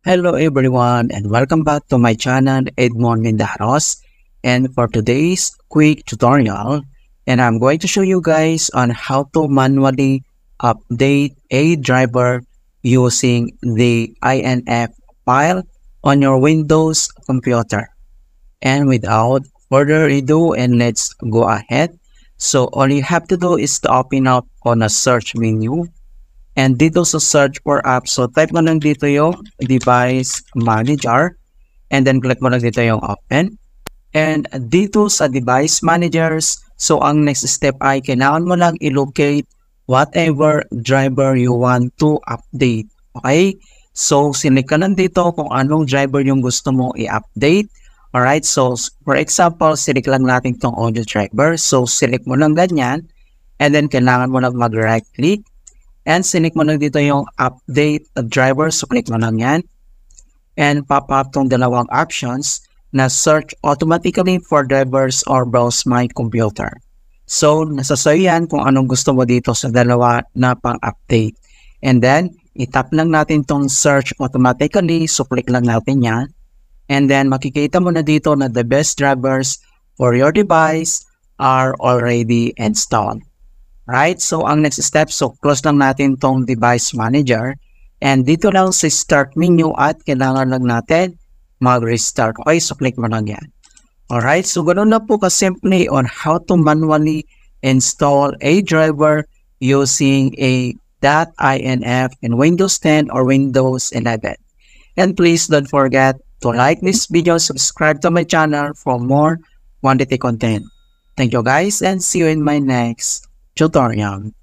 Hello everyone and welcome back to my channel Edmond Mindaros, and for today's quick tutorial, and I'm going to show you guys on how to manually update a driver using the INF file on your Windows computer. And without further ado, and let's go ahead. So all you have to do is to open up on a search menu. And dito sa search for apps, so type mo lang dito yung device manager. And then click mo lang dito yung open. And dito sa device managers, so ang next step ay kailangan mo lang i-locate whatever driver you want to update. Okay? So select ka lang dito kung anong driver yung gusto mo i-update. Alright, so for example, select lang natin itong audio driver. So select mo lang ganyan. And then kailangan mo lang mag-right click. And select mo lang dito yung update driver. So click mo lang yan. And pop up tong dalawang options na search automatically for drivers or browse my computer. So nasa sa'yo yan kung anong gusto mo dito sa dalawa na pang-update. And then itap lang natin tong search automatically. So click lang natin yan. And then makikita mo na dito na the best drivers for your device are already installed. Right? So, ang next step, so close lang natin tong device manager. And dito lang sa start menu at kailangan lang natin mag-restart. Okay, so click mo lang yan. Alright, so ganoon na po kasimple on how to manually install a driver using a .inf in Windows 10 or Windows 11. And please don't forget to like this video, subscribe to my channel for more quantity content. Thank you guys and see you in my next tutorial.